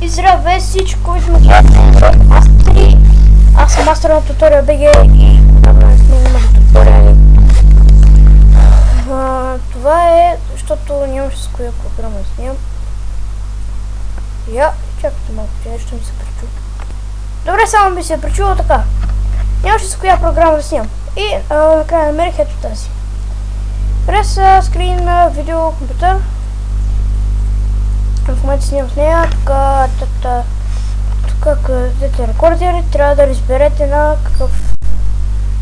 Здравей всички, които ме гледат мастери. Аз съм мастер на Tutorial BG и днес сме туториали. Това е, защото нямаше с коя програма да снимам. Чакайте малко, че нещо ми се причу. Добре, само ми се е причуло така. Нямаше с коя програма да снимам. И накрая намерих ето тази. През скрин видео компютър. В момента снимам с нея. Тук където рекордери, трябва да разберете на какъв...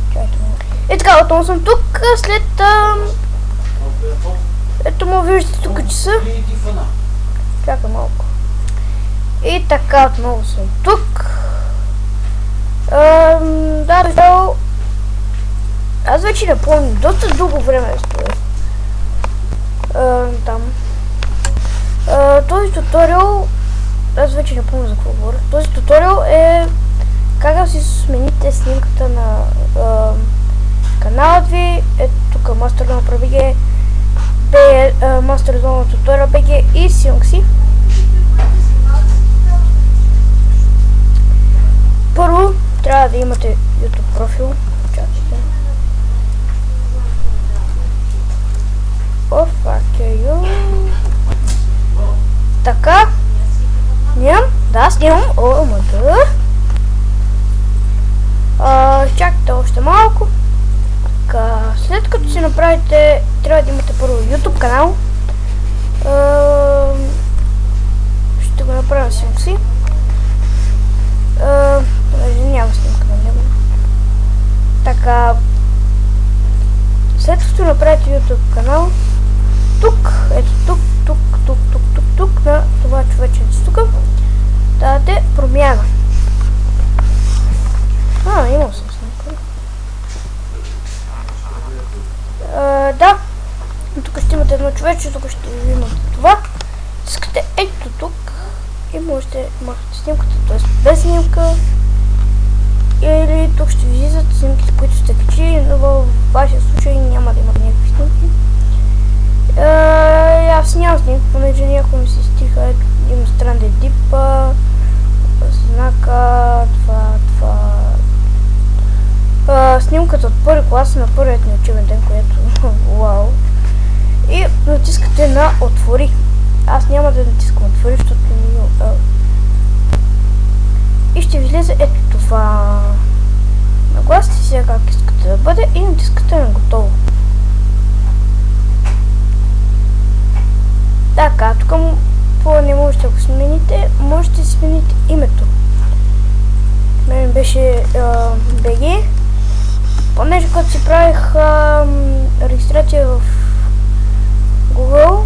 Чакайте малко. И така, отново съм тук, след... Ето му виждате тук часа. Чакай малко. И така, отново съм тук. Да, дошъл. Аз вече не помня, доста дълго време стоя. Там. Този туториал, аз вече не помня за какво говоря. Този туториал е как да си смените снимката на канала ви. Ето тук Master Zone BG, Master Zone Tutorial BG и снимам си. Първо трябва да имате YouTube профил. Чакайте. О, fuck you. Така. Снимам? Да, снимам. О, мъда. Чакайте още малко. Така. След като си направите, трябва да имате първо YouTube канал. Ще го направя снимка си. Няма снимка на него. Така. След като направите YouTube канал, тук, ето тук, на това човеченце тук, давате промяна. Имал съм снимка. Да. Тук ще имате едно човече, тук ще имате това. Искате ето тук и можете да махате снимката, т.е. без снимка. Или тук ще ви излизат снимките, които сте качили, но във вашия случай няма да имате някакви снимки. Аз нямам снимки, понеже някой ми се стиха, ето има странен дип, знака, снимката от първи клас на първият ни учебен ден, което вау. И натискате на отвори. Аз няма да натискам отвори, защото не е. И ще ви излезе ето това. Нагласите си как искате да бъде и натискате на готово. Така, тук не можете да го смените, можете да смените името. Мен беше BG, понеже когато си правих регистрация в Google,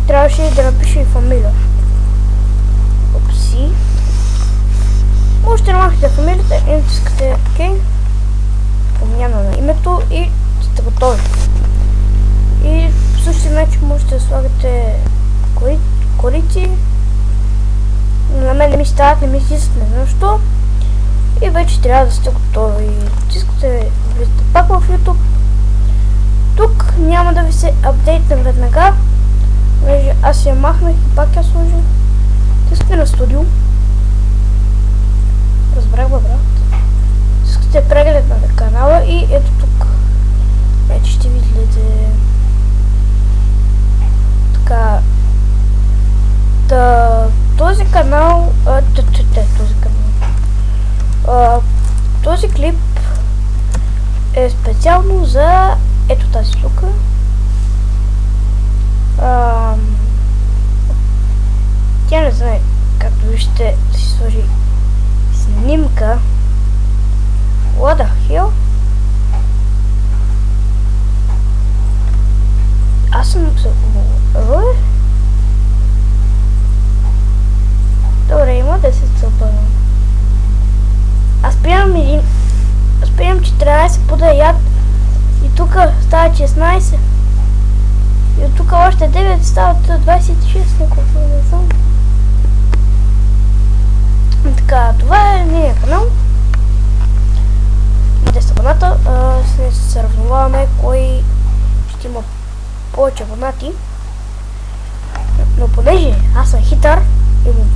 трябваше да напиша и фамилия. Опси. Можете да махнете фамилията и натискате OK, промяна на името и сте готови. И по същия начин можете да слагате корици. На мен не ми стават, не ми излизат, не знам защо. И вече трябва да сте готови. Натискате, влизате пак в YouTube. Тук няма да ви се апдейтна веднага. Аз я махнах и пак я сложа. Натискате на студио. Разбрах, брат. Искате преглед на канала и ето тук. Вече ще видите. Така. Този канал. Този клип е специално за ето тази тук. Тя не знае, както виждате, да си сложи снимка. What the hell? Аз съм Добре, има 10 събъна. Аз приемам 14 подаят и тук става 16. И от тук още 9 стават 26, няколко не знам. Така, това е нейния канал. Идете с абоната, след се сравняваме кой ще има повече абонати. Но понеже аз съм хитър, имам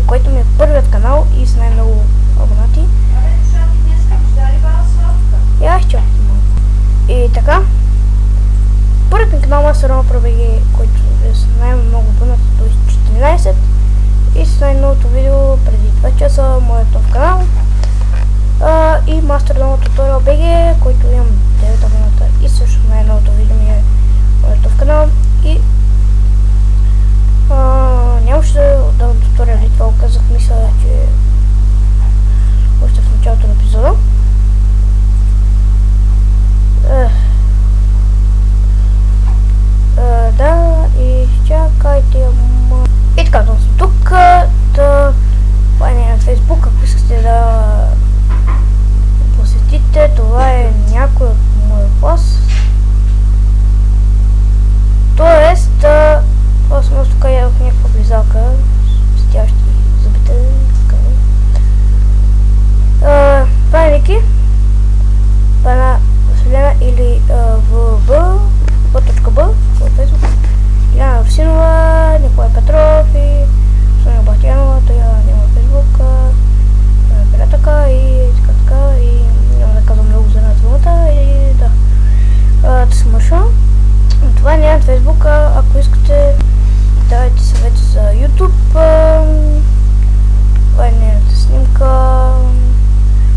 който ми е първият канал и с най-много абонати. И аз чакам малко. И така, първият ми канал Master of ProBG, който е с най-много абонати, т.е. 14, и с най-новото видео преди 2 часа, моят нов канал. И Master of Tutorial BG, който имам 9 абоната, и също най-новото видео ми е моят нов канал. И нямаше да давам туториали, това казах, мисля, че още в началото на епизода. Да, и чакайте, и така, съм тук, това е на Facebook, ако искате да посетите, това е някой от моя клас. Тоест, това съм аз тук ядох някаква близалка, стящи зъбите. Това е Ники, това е на Василена или в.б. в Facebook, Иляна Русинова, Николай Петров и Соня Бахтянова, той няма Facebook, Пирятъка и така, и няма да казвам много за една думата, и да. Да се мърша. Това не е на Facebook, ако искате давайте съвети за YouTube. Това е нейната снимка,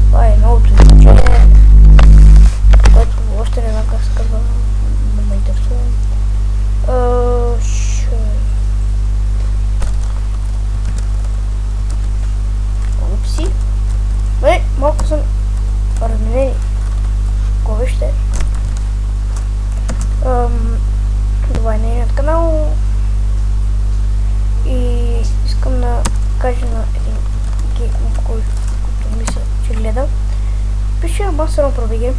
това е новото изучение, което още не знам как се казва, не ме интересува. Упси. Малко съм разменени. Го вижте. Това е нейният канал. И искам да кажа на един геймър, който мисля, че гледа. Пише Master of ProBG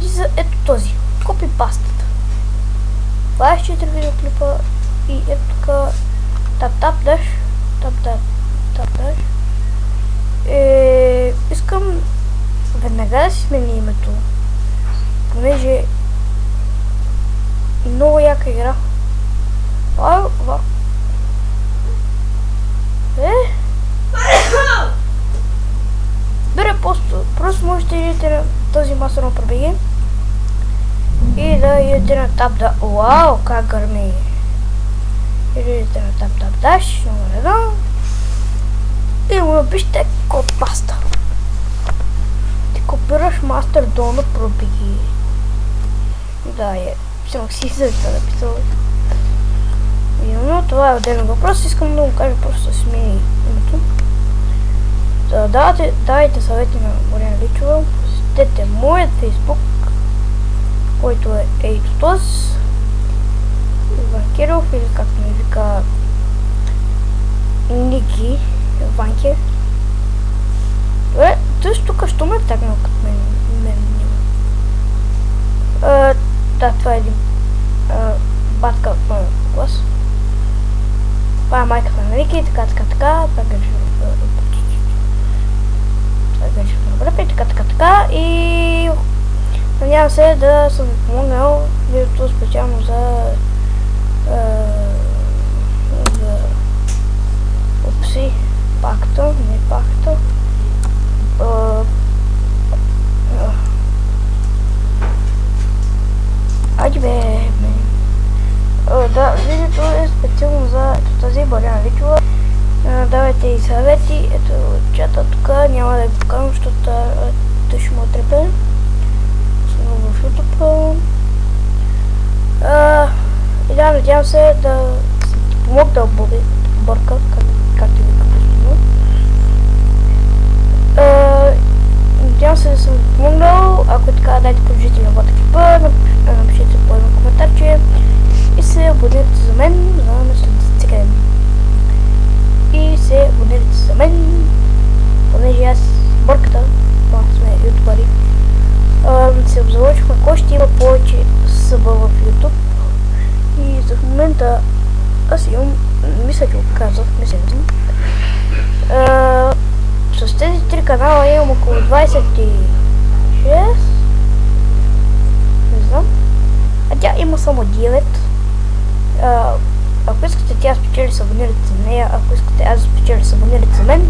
и за ето този. Копипастата. 24 видеоклипа и ето така тап-тап-даш. Искам веднага да си смени името, понеже много яка игра. Просто можете да идете на този Master of ProBG и да идете на тап-да. Вау, как гърми! Идете на тап-тап-даш, номер 1 и му напишете копипаста. Ти копираш Master of ProBG. Да, съм си излезта да писал. Но това е отделен въпрос, искам да го кажа, просто да смени името. Давайте съвети на Боряна Личова, посетете моят Facebook, който е ето този, Иван Киров, или както ми вика Ники Ванке. Добре, той тук що ме тагнал като мен. Да, това е един батка от моя клас. Това е майката на Ники, така. Това греши така. И надявам се да съм ви помогнал видеото специално за Упси, пакта. Айде бе. Да, видеото е специално за тази Боряна Личова. Давайте и съвети, ето чата тук, няма да го покажам, защото той ще му отрепе. Основно в YouTube. И да, надявам се да ти помогна Борка, както вика постоянно. Надявам се да съм ви помогнал, ако е така, дайте положителен вот екипа, напишете по едно коментарче и се абонирайте за мен, за да ме следите сега. И се абонирайте за мен, понеже аз Борката, това сме ютубъри, се обзалочихме кой ще има повече съба в YouTube. И за момента аз имам, мисля, че го казах, не знам. С тези 3 канала имам около 26, не знам, а тя има само 9. ако искате тя спечели, се абонирайте за нея, ако искате аз да спечеля, се абонирайте за мен.